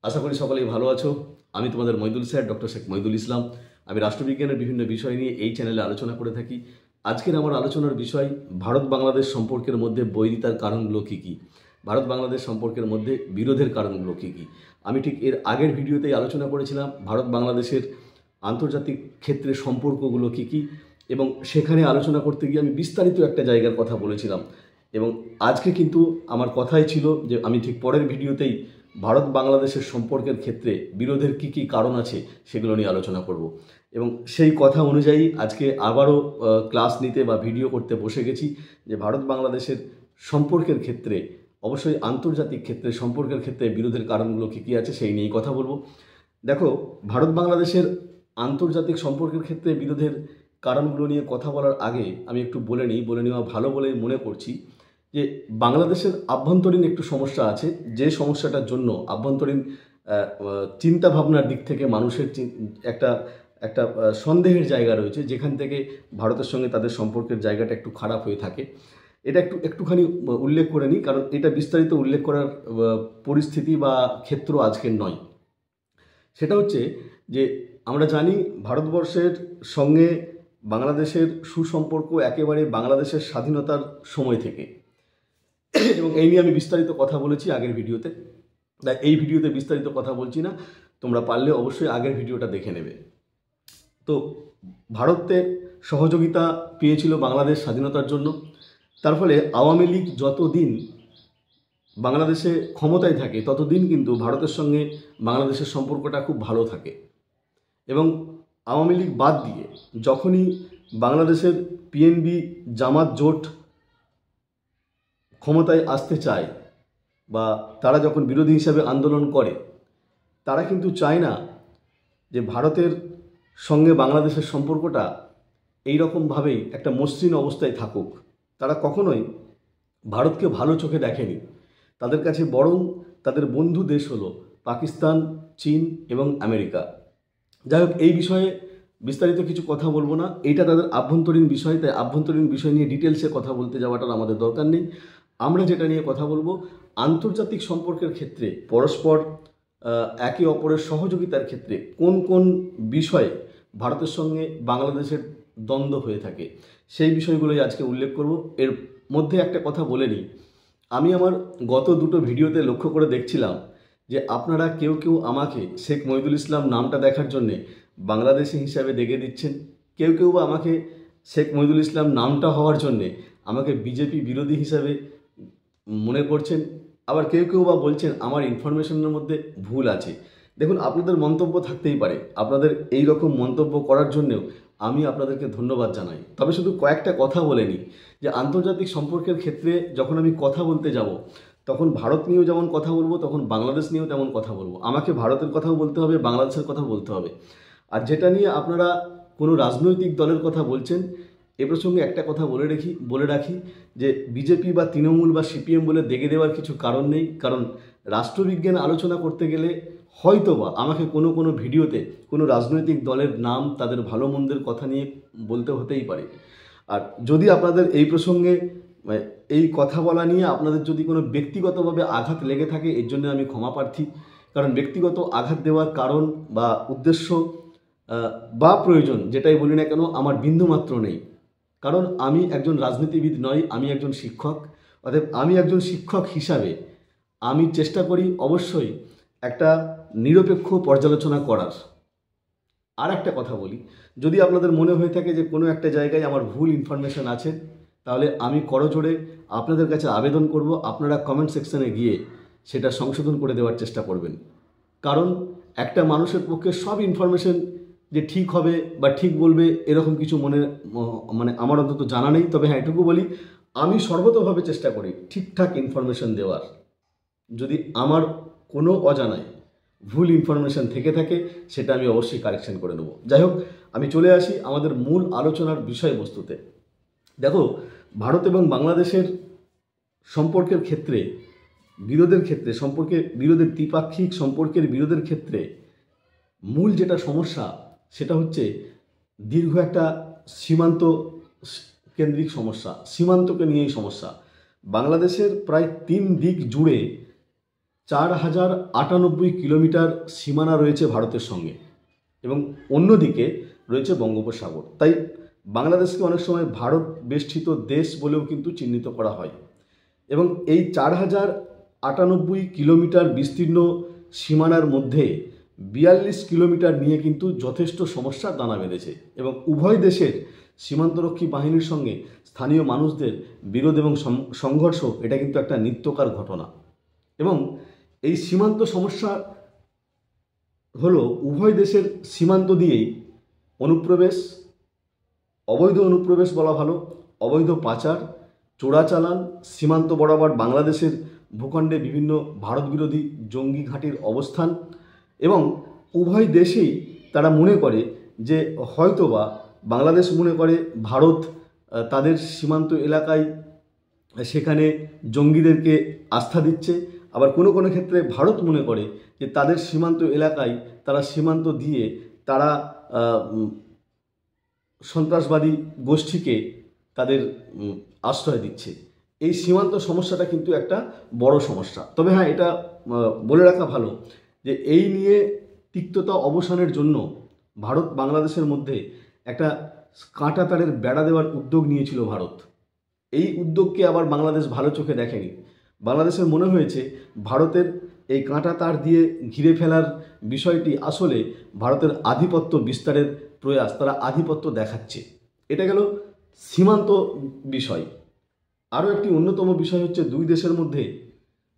আশা করি সকলেই ভালো আছো। আমি তোমাদের মইদুল স্যার, ডক্টর শেখ মইদুল ইসলাম। আমি রাষ্ট্রবিজ্ঞানের বিভিন্ন বিষয় নিয়ে এই চ্যানেলে আলোচনা করে থাকি। আজকের আমার আলোচনার বিষয় ভারত বাংলাদেশ সম্পর্কের মধ্যে বৈরিতার কারণগুলো কী কী, ভারত বাংলাদেশ সম্পর্কের মধ্যে বিরোধের কারণগুলো কী কী। আমি ঠিক এর আগের ভিডিওতেই আলোচনা করেছিলাম ভারত বাংলাদেশের আন্তর্জাতিক ক্ষেত্রে সম্পর্কগুলো কী কী, এবং সেখানে আলোচনা করতে গিয়ে আমি বিস্তারিত একটা জায়গার কথা বলেছিলাম। এবং আজকে কিন্তু আমার কথাই ছিল যে আমি ঠিক পরের ভিডিওতেই ভারত বাংলাদেশের সম্পর্কের ক্ষেত্রে বিরোধের কী কী কারণ আছে সেগুলো নিয়ে আলোচনা করব। এবং সেই কথা অনুযায়ী আজকে আবারও ক্লাস নিতে বা ভিডিও করতে বসে গেছি যে ভারত বাংলাদেশের সম্পর্কের ক্ষেত্রে, অবশ্যই আন্তর্জাতিক ক্ষেত্রে সম্পর্কের ক্ষেত্রে বিরোধের কারণগুলো কী কী আছে সেই নিয়েই কথা বলবো। দেখো, ভারত বাংলাদেশের আন্তর্জাতিক সম্পর্কের ক্ষেত্রে বিরোধের কারণগুলো নিয়ে কথা বলার আগে আমি একটু বলে নেওয়া ভালো বলে মনে করছি যে বাংলাদেশের আভ্যন্তরীণ একটু সমস্যা আছে, যে সমস্যাটার জন্য আভ্যন্তরীণ চিন্তা ভাবনার দিক থেকে মানুষের একটা একটা সন্দেহের জায়গা রয়েছে, যেখান থেকে ভারতের সঙ্গে তাদের সম্পর্কের জায়গাটা একটু খারাপ হয়ে থাকে। এটা একটুখানি উল্লেখ করে নিই, কারণ এটা বিস্তারিত উল্লেখ করার পরিস্থিতি বা ক্ষেত্র আজকের নয়। সেটা হচ্ছে যে আমরা জানি ভারতবর্ষের সঙ্গে বাংলাদেশের সুসম্পর্ক একেবারে বাংলাদেশের স্বাধীনতার সময় থেকে, এবং এই নিয়ে আমি বিস্তারিত কথা বলেছি আগের ভিডিওতে। তাই এই ভিডিওতে বিস্তারিত কথা বলছি না, তোমরা পারলে অবশ্যই আগের ভিডিওটা দেখে নেবে। তো ভারতের সহযোগিতা পেয়েছিল বাংলাদেশ স্বাধীনতার জন্য। তার ফলে আওয়ামী লীগ যতদিন বাংলাদেশে ক্ষমতায় থাকে ততদিন কিন্তু ভারতের সঙ্গে বাংলাদেশের সম্পর্কটা খুব ভালো থাকে। এবং আওয়ামী লীগ বাদ দিয়ে যখনই বাংলাদেশের পিএনবি জামাত জোট ক্ষমতায় আসতে চায় বা তারা যখন বিরোধী হিসাবে আন্দোলন করে, তারা কিন্তু চায় না যে ভারতের সঙ্গে বাংলাদেশের সম্পর্কটা এই রকমভাবেই একটা মসৃণ অবস্থায় থাকুক। তারা কখনোই ভারতকে ভালো চোখে দেখেনি। তাদের কাছে বরং তাদের বন্ধু দেশ হলো পাকিস্তান, চীন এবং আমেরিকা। যাই হোক, এই বিষয়ে বিস্তারিত কিছু কথা বলবো না, এটা তাদের আভ্যন্তরীণ বিষয়। তাই আভ্যন্তরীণ বিষয় নিয়ে ডিটেলসে কথা বলতে যাওয়াটার আমাদের দরকার নেই। আমরা যেটা নিয়ে কথা বলবো, আন্তর্জাতিক সম্পর্কের ক্ষেত্রে পরস্পর একে অপরের সহযোগিতার ক্ষেত্রে কোন কোন বিষয়ে ভারতের সঙ্গে বাংলাদেশের দ্বন্দ্ব হয়ে থাকে, সেই বিষয়গুলোই আজকে উল্লেখ করব। এর মধ্যে একটা কথা বলে নিই, আমি আমার গত দুটো ভিডিওতে লক্ষ্য করে দেখছিলাম যে আপনারা কেউ কেউ আমাকে শেখ মইদুল ইসলাম নামটা দেখার জন্যে বাংলাদেশি হিসাবে দেখে দিচ্ছেন, কেউ কেউ বা আমাকে শেখ মইদুল ইসলাম নামটা হওয়ার জন্যে আমাকে বিজেপি বিরোধী হিসাবে মনে করছেন। আবার কেউ কেউ বা বলছেন আমার ইনফরমেশনের মধ্যে ভুল আছে। দেখুন, আপনাদের মন্তব্য থাকতেই পারে, আপনাদের এই রকম মন্তব্য করার জন্যেও আমি আপনাদেরকে ধন্যবাদ জানাই। তবে শুধু কয়েকটা কথা বলে নিই যে আন্তর্জাতিক সম্পর্কের ক্ষেত্রে যখন আমি কথা বলতে যাব, তখন ভারত নিয়েও যেমন কথা বলবো, তখন বাংলাদেশ নিয়েও তেমন কথা বলবো। আমাকে ভারতের কথাও বলতে হবে, বাংলাদেশের কথাও বলতে হবে। আর যেটা নিয়ে আপনারা কোনো রাজনৈতিক দলের কথা বলছেন, এ প্রসঙ্গে একটা কথা বলে রাখি যে বিজেপি বা তৃণমূল বা সিপিএম বলে দেখে দেওয়ার কিছু কারণ নেই। কারণ রাষ্ট্রবিজ্ঞান আলোচনা করতে গেলে হয়তোবা আমাকে কোনো কোনো ভিডিওতে কোনো রাজনৈতিক দলের নাম, তাদের ভালো মন্দের কথা নিয়ে বলতে হতেই পারে। আর যদি আপনাদের এই প্রসঙ্গে এই কথা বলা নিয়ে আপনাদের যদি কোনো ব্যক্তিগতভাবে আঘাত লেগে থাকে, এর জন্য আমি ক্ষমা প্রার্থী। কারণ ব্যক্তিগত আঘাত দেওয়ার কারণ বা উদ্দেশ্য বা প্রয়োজন যেটাই বলি না কেন আমার বিন্দুমাত্র নেই। কারণ আমি একজন রাজনীতিবিদ নই, আমি একজন শিক্ষক। অতএব আমি একজন শিক্ষক হিসাবে আমি চেষ্টা করি অবশ্যই একটা নিরপেক্ষ পর্যালোচনা করার। আর একটা কথা বলি, যদি আপনাদের মনে হয়ে থাকে যে কোনো একটা জায়গায় আমার ভুল ইনফরমেশন আছে, তাহলে আমি করজোড়ে আপনাদের কাছে আবেদন করব আপনারা কমেন্ট সেকশনে গিয়ে সেটা সংশোধন করে দেওয়ার চেষ্টা করবেন। কারণ একটা মানুষের পক্ষে সব ইনফরমেশন যে ঠিক হবে বা ঠিক বলবে এরকম কিছু মানে আমার অন্তত জানা নেই। তবে হ্যাঁ, এটুকু বলি, আমি সর্বতোভাবে চেষ্টা করি ঠিকঠাক ইনফরমেশন দেওয়ার। যদি আমার কোনো অজানায় ভুল ইনফরমেশন থেকে থাকে সেটা আমি অবশ্যই কারেকশন করে নেব। যাই হোক, আমি চলে আসি আমাদের মূল আলোচনার বিষয়বস্তুতে। দেখো, ভারত এবং বাংলাদেশের সম্পর্কের ক্ষেত্রে বিরোধের দ্বিপাক্ষিক সম্পর্কের বিরোধের ক্ষেত্রে মূল যেটা সমস্যা সেটা হচ্ছে দীর্ঘ একটা সীমান্ত কেন্দ্রিক সমস্যা, সীমান্তকে নিয়েই সমস্যা। বাংলাদেশের প্রায় 3 দিক জুড়ে 4098 কিলোমিটার সীমানা রয়েছে ভারতের সঙ্গে এবং অন্যদিকে রয়েছে বঙ্গোপসাগর। তাই বাংলাদেশকে অনেক সময় ভারত বেষ্টিত দেশ বলেও কিন্তু চিহ্নিত করা হয় এবং এই 4098 কিলোমিটার বিস্তীর্ণ সীমানার মধ্যে 42 কিলোমিটার নিয়ে কিন্তু যথেষ্ট সমস্যা দানা বেঁধেছে এবং উভয় দেশের সীমান্তরক্ষী বাহিনীর সঙ্গে স্থানীয় মানুষদের বিরোধ এবং সংঘর্ষ এটা কিন্তু একটা নিত্যকার ঘটনা। এবং এই সীমান্ত সমস্যা হলো উভয় দেশের সীমান্ত দিয়েই অনুপ্রবেশ, অবৈধ অনুপ্রবেশ বলা ভালো, অবৈধ পাচার, চোরাচালান, সীমান্ত বরাবর বাংলাদেশের ভূখণ্ডে বিভিন্ন ভারত বিরোধী জঙ্গি ঘাঁটির অবস্থান এবং উভয় দেশেই তারা মনে করে যে হয়তোবা বাংলাদেশ মনে করে ভারত তাদের সীমান্ত এলাকায় সেখানে জঙ্গিদেরকে আস্থা দিচ্ছে, আবার কোনো কোনো ক্ষেত্রে ভারত মনে করে যে তাদের সীমান্ত এলাকায় তারা সীমান্ত দিয়ে তারা সন্ত্রাসবাদী গোষ্ঠীকে তাদের আশ্রয় দিচ্ছে। এই সীমান্ত সমস্যাটা কিন্তু একটা বড় সমস্যা। তবে হ্যাঁ, এটা বলে রাখা ভালো যে এই নিয়ে তিক্ততা অবসানের জন্য ভারত বাংলাদেশের মধ্যে একটা কাঁটা তারের বেড়া দেওয়ার উদ্যোগ নিয়েছিল ভারত। এই উদ্যোগকে আবার বাংলাদেশ ভালো চোখে দেখেনি। বাংলাদেশের মনে হয়েছে ভারতের এই কাঁটা তার দিয়ে ঘিরে ফেলার বিষয়টি আসলে ভারতের আধিপত্য বিস্তারের প্রয়াস, তারা আধিপত্য দেখাচ্ছে। এটা গেল সীমান্ত বিষয়। আরও একটি অন্যতম বিষয় হচ্ছে দুই দেশের মধ্যে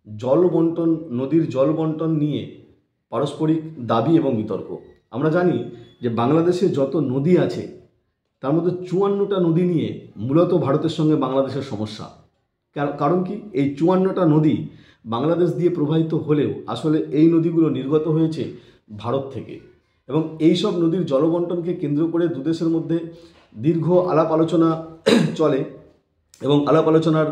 জল বন্টন, নদীর জল বন্টন নিয়ে পারস্পরিক দাবি এবং বিতর্ক। আমরা জানি যে বাংলাদেশে যত নদী আছে তার মধ্যে 54টা নদী নিয়ে মূলত ভারতের সঙ্গে বাংলাদেশের সমস্যা। কারণ কি, এই 54টা নদী বাংলাদেশ দিয়ে প্রবাহিত হলেও আসলে এই নদীগুলো নির্গত হয়েছে ভারত থেকে এবং এই সব নদীর জলবন্টনকে কেন্দ্র করে দুদেশের মধ্যে দীর্ঘ আলাপ আলোচনা চলে এবং আলাপ আলোচনার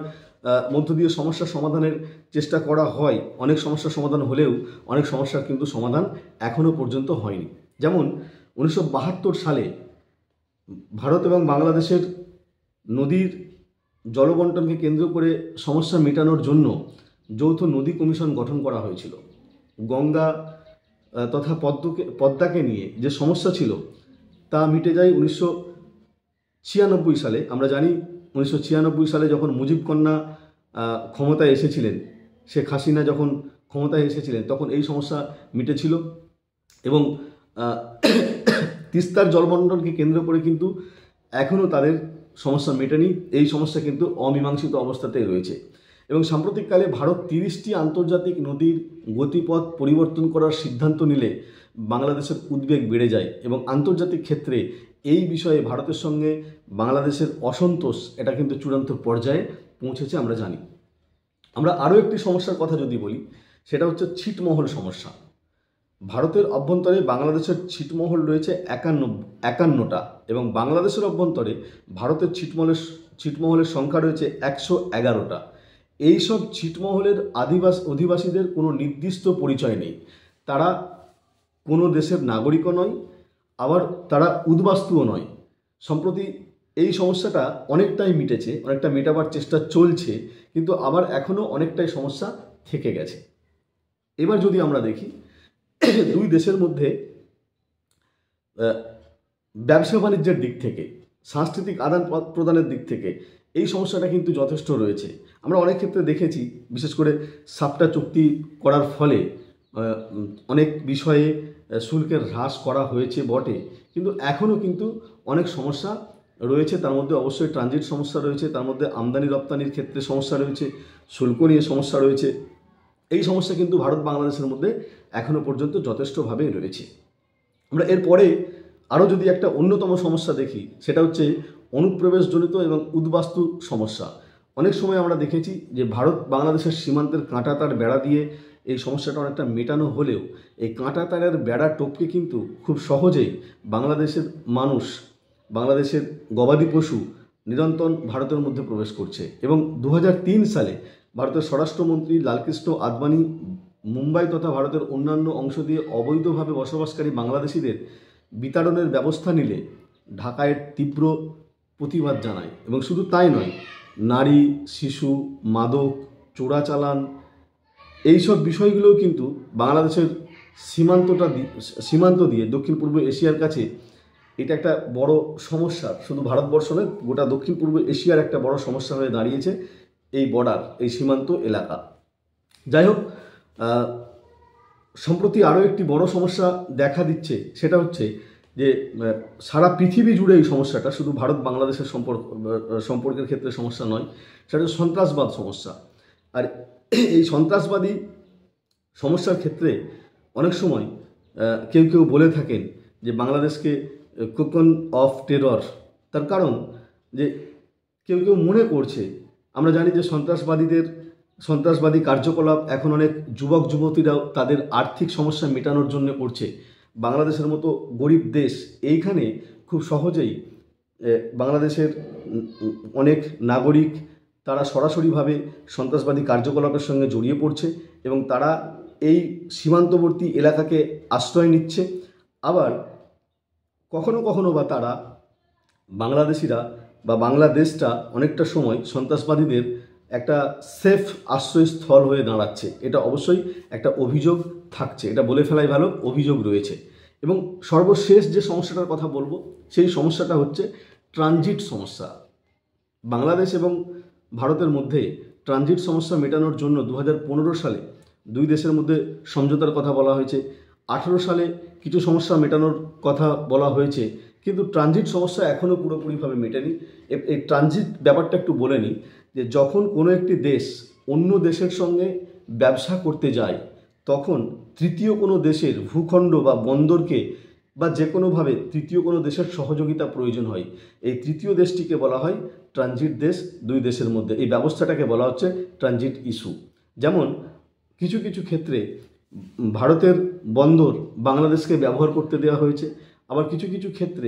মধ্য দিয়ে সমস্যার সমাধানের চেষ্টা করা হয়। অনেক সমস্যার সমাধান হলেও অনেক সমস্যার কিন্তু সমাধান এখনও পর্যন্ত হয়নি। যেমন 1972 সালে ভারত এবং বাংলাদেশের নদীর জলবন্টনকে কেন্দ্র করে সমস্যা মেটানোর জন্য যৌথ নদী কমিশন গঠন করা হয়েছিল। গঙ্গা তথা পদ্মাকে নিয়ে যে সমস্যা ছিল তা মিটে যায় 1996 সালে। আমরা জানি 1996 সালে যখন মুজিব কন্যা ক্ষমতায় এসেছিলেন, শেখ হাসিনা যখন ক্ষমতায় এসেছিলেন, তখন এই সমস্যা মিটেছিল এবং তিস্তার জলবন্টনকে কেন্দ্র করে কিন্তু এখনও তাদের সমস্যা মেটেনি। এই সমস্যা কিন্তু অমীমাংসিত অবস্থাতেই রয়েছে এবং সাম্প্রতিককালে ভারত 30টি আন্তর্জাতিক নদীর গতিপথ পরিবর্তন করার সিদ্ধান্ত নিলে বাংলাদেশের উদ্বেগ বেড়ে যায় এবং আন্তর্জাতিক ক্ষেত্রে এই বিষয়ে ভারতের সঙ্গে বাংলাদেশের অসন্তোষ এটা কিন্তু চূড়ান্ত পর্যায়ে পৌঁছেছে আমরা জানি। আমরা আরও একটি সমস্যার কথা যদি বলি, সেটা হচ্ছে ছিটমহল সমস্যা। ভারতের অভ্যন্তরে বাংলাদেশের ছিটমহল রয়েছে 51টা এবং বাংলাদেশের অভ্যন্তরে ভারতের ছিটমহলের সংখ্যা রয়েছে 111টা। এই সব ছিটমহলের অধিবাসীদের কোনো নির্দিষ্ট পরিচয় নেই। তারা কোনো দেশের নাগরিকও নয়, আবার তারা উদ্বাস্তুও নয়। সম্প্রতি এই সমস্যাটা অনেকটাই মিটেছে, অনেকটা মেটাবার চেষ্টা চলছে, কিন্তু আবার এখনও অনেকটাই সমস্যা থেকে গেছে। এবার যদি আমরা দেখি দুই দেশের মধ্যে ব্যবসা বাণিজ্যের দিক থেকে, সাংস্কৃতিক আদান প্রদানের দিক থেকে এই সমস্যাটা কিন্তু যথেষ্ট রয়েছে। আমরা অনেক ক্ষেত্রে দেখেছি, বিশেষ করে সাপটা চুক্তি করার ফলে অনেক বিষয়ে শুল্কের হ্রাস করা হয়েছে বটে, কিন্তু এখনও কিন্তু অনেক সমস্যা রয়েছে। তার মধ্যে অবশ্যই ট্রানজিট সমস্যা রয়েছে, তার মধ্যে আমদানি রপ্তানির ক্ষেত্রে সমস্যা রয়েছে, শুল্ক নিয়ে সমস্যা রয়েছে। এই সমস্যা কিন্তু ভারত বাংলাদেশের মধ্যে এখনও পর্যন্ত যথেষ্টভাবে রয়েছে। আমরা এরপরে আরও যদি একটা অন্যতম সমস্যা দেখি, সেটা হচ্ছে অনুপ্রবেশজনিত এবং উদ্বাস্তু সমস্যা। অনেক সময় আমরা দেখেছি যে ভারত বাংলাদেশের সীমান্তের কাঁটাতার বেড়া দিয়ে এই সমস্যাটা অনেকটা মেটানো হলেও এই কাঁটাতারের বেড়া টপকে কিন্তু খুব সহজেই বাংলাদেশের মানুষ, বাংলাদেশের গবাদি পশু নিরন্তর ভারতের মধ্যে প্রবেশ করছে এবং 2003 সালে ভারতের স্বরাষ্ট্রমন্ত্রী লালকৃষ্ণ আদবানি মুম্বাই তথা ভারতের অন্যান্য অংশ দিয়ে অবৈধভাবে বসবাসকারী বাংলাদেশিদের বিতাড়নের ব্যবস্থা নিলে ঢাকায় তীব্র প্রতিবাদ জানায় এবং শুধু তাই নয়, নারী, শিশু, মাদক, চোরাচালান এই সব বিষয়গুলোও কিন্তু বাংলাদেশের সীমান্ত দিয়ে দক্ষিণ পূর্ব এশিয়ার কাছে এটা একটা বড় সমস্যা, শুধু ভারতবর্ষ নয়, গোটা দক্ষিণ পূর্ব এশিয়ার একটা বড় সমস্যা হয়ে দাঁড়িয়েছে এই বর্ডার, এই সীমান্ত এলাকা। যাই হোক, সম্প্রতি আরও একটি বড় সমস্যা দেখা দিচ্ছে, সেটা হচ্ছে যে সারা পৃথিবী জুড়ে এই সমস্যাটা, শুধু ভারত বাংলাদেশের সম্পর্কের ক্ষেত্রে সমস্যা নয়, সেটা হচ্ছে সন্ত্রাসবাদ সমস্যা। আর এই সন্ত্রাসবাদী সমস্যার ক্ষেত্রে অনেক সময় কেউ কেউ বলে থাকেন যে বাংলাদেশকে কোকন অফ টেরর। তার কারণ যে কেউ কেউ মনে করছে, আমরা জানি যে সন্ত্রাসবাদী কার্যকলাপ এখন অনেক যুবক যুবতীরাও তাদের আর্থিক সমস্যা মেটানোর জন্য করছে। বাংলাদেশের মতো গরিব দেশ, এইখানে খুব সহজেই বাংলাদেশের অনেক নাগরিক তারা সরাসরিভাবে সন্ত্রাসবাদী কার্যকলাপের সঙ্গে জড়িয়ে পড়ছে এবং তারা এই সীমান্তবর্তী এলাকাকে আশ্রয় নিচ্ছে। আবার কখনো কখনো বা তারা বাংলাদেশিরা বা বাংলাদেশটা অনেকটা সময় সন্ত্রাসবাদীদের একটা সেফ আশ্রয়স্থল হয়ে দাঁড়াচ্ছে। এটা অবশ্যই একটা অভিযোগ থাকছে, এটা বলে ফেলাই ভালো, অভিযোগ রয়েছে। এবং সর্বশেষ যে সমস্যাটার কথা বলবো, সেই সমস্যাটা হচ্ছে ট্রানজিট সমস্যা। বাংলাদেশ এবং ভারতের মধ্যে ট্রানজিট সমস্যা মেটানোর জন্য 2015 সালে দুই দেশের মধ্যে সমঝোতার কথা বলা হয়েছে। 18 সালে কিছু সমস্যা মেটানোর কথা বলা হয়েছে, কিন্তু ট্রানজিট সমস্যা এখনও পুরোপুরিভাবে মেটেনি। এই ট্রানজিট ব্যাপারটা একটু বলে নিই, যে যখন কোনো একটি দেশ অন্য দেশের সঙ্গে ব্যবসা করতে যায়, তখন তৃতীয় কোনো দেশের ভূখণ্ড বা বন্দরকে বা যে কোনোভাবে তৃতীয় কোনো দেশের সহযোগিতা প্রয়োজন হয়। এই তৃতীয় দেশটিকে বলা হয় ট্রানজিট দেশ। দুই দেশের মধ্যে এই ব্যবস্থাটাকে বলা হচ্ছে ট্রানজিট ইস্যু। যেমন কিছু কিছু ক্ষেত্রে ভারতের বন্দর বাংলাদেশকে ব্যবহার করতে দেওয়া হয়েছে, আবার কিছু কিছু ক্ষেত্রে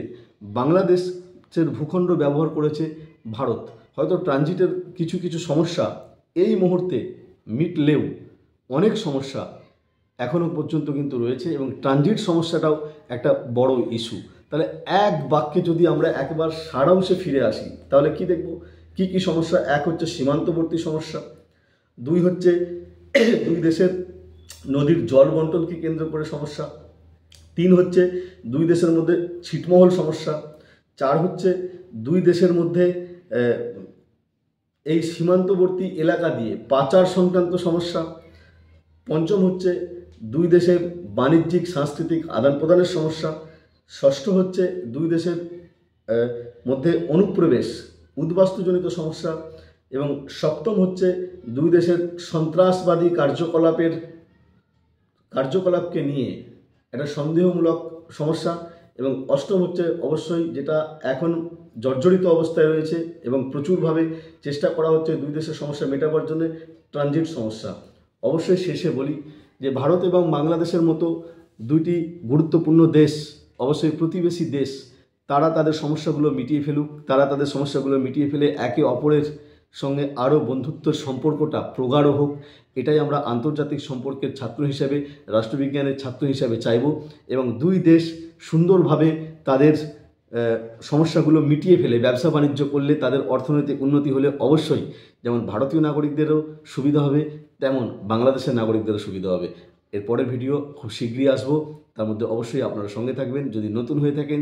বাংলাদেশের ভূখণ্ড ব্যবহার করেছে ভারত। হয়তো ট্রানজিটের কিছু কিছু সমস্যা এই মুহূর্তে মিটলেও অনেক সমস্যা এখনও পর্যন্ত কিন্তু রয়েছে, এবং ট্রানজিট সমস্যাটাও একটা বড় ইস্যু। তাহলে এক বাক্যে যদি আমরা একবার সারাংশে ফিরে আসি, তাহলে কি দেখব, কি কি সমস্যা? এক হচ্ছে সীমান্তবর্তী সমস্যা, দুই হচ্ছে দুই দেশের নদীর জল বন্টনকে কেন্দ্র করে সমস্যা, তিন হচ্ছে দুই দেশের মধ্যে ছিটমহল সমস্যা, চার হচ্ছে দুই দেশের মধ্যে এই সীমান্তবর্তী এলাকা দিয়ে পাচার সংক্রান্ত সমস্যা, পঞ্চম হচ্ছে দুই দেশের বাণিজ্যিক সাংস্কৃতিক আদান প্রদানের সমস্যা, ষষ্ঠ হচ্ছে দুই দেশের মধ্যে অনুপ্রবেশ উদ্বাস্তুজনিত সমস্যা, এবং সপ্তম হচ্ছে দুই দেশের সন্ত্রাসবাদী কার্যকলাপকে নিয়ে একটা সন্দেহমূলক সমস্যা, এবং অষ্টম হচ্ছে অবশ্যই যেটা এখন জর্জরিত অবস্থায় রয়েছে এবং প্রচুরভাবে চেষ্টা করা হচ্ছে দুই দেশের সমস্যা মেটাবার জন্য, ট্রানজিট সমস্যা। অবশ্যই শেষে বলি যে ভারত এবং বাংলাদেশের মতো দুইটি গুরুত্বপূর্ণ দেশ, অবশ্যই প্রতিবেশী দেশ, তারা তাদের সমস্যাগুলো মিটিয়ে ফেলুক। তারা তাদের সমস্যাগুলো মিটিয়ে ফেলে একে অপরের সঙ্গে আরও বন্ধুত্বের সম্পর্কটা প্রগাঢ় হোক, এটাই আমরা আন্তর্জাতিক সম্পর্কের ছাত্র হিসেবে, রাষ্ট্রবিজ্ঞানের ছাত্র হিসেবে চাইব। এবং দুই দেশ সুন্দরভাবে তাদের সমস্যাগুলো মিটিয়ে ফেলে ব্যবসা বাণিজ্য করলে, তাদের অর্থনৈতিক উন্নতি হলে অবশ্যই যেমন ভারতীয় নাগরিকদেরও সুবিধা হবে, তেমন বাংলাদেশের নাগরিকদেরও সুবিধা হবে। এরপরের ভিডিও খুব শীঘ্রই আসবো, তার মধ্যে অবশ্যই আপনারা সঙ্গে থাকবেন। যদি নতুন হয়ে থাকেন,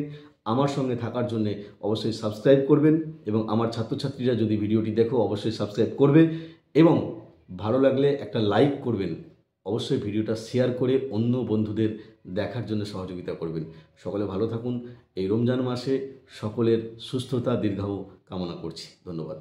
আমার সঙ্গে থাকার জন্যে অবশ্যই সাবস্ক্রাইব করবেন, এবং আমার ছাত্রছাত্রীরা যদি ভিডিওটি দেখো অবশ্যই সাবস্ক্রাইব করবে, এবং ভালো লাগলে একটা লাইক করবেন। অবশ্যই ভিডিওটা শেয়ার করে অন্য বন্ধুদের দেখার জন্য সহযোগিতা করবেন। সকলে ভালো থাকুন। এই রমজান মাসে সকলের সুস্থতা দীর্ঘায়ু কামনা করছি। ধন্যবাদ।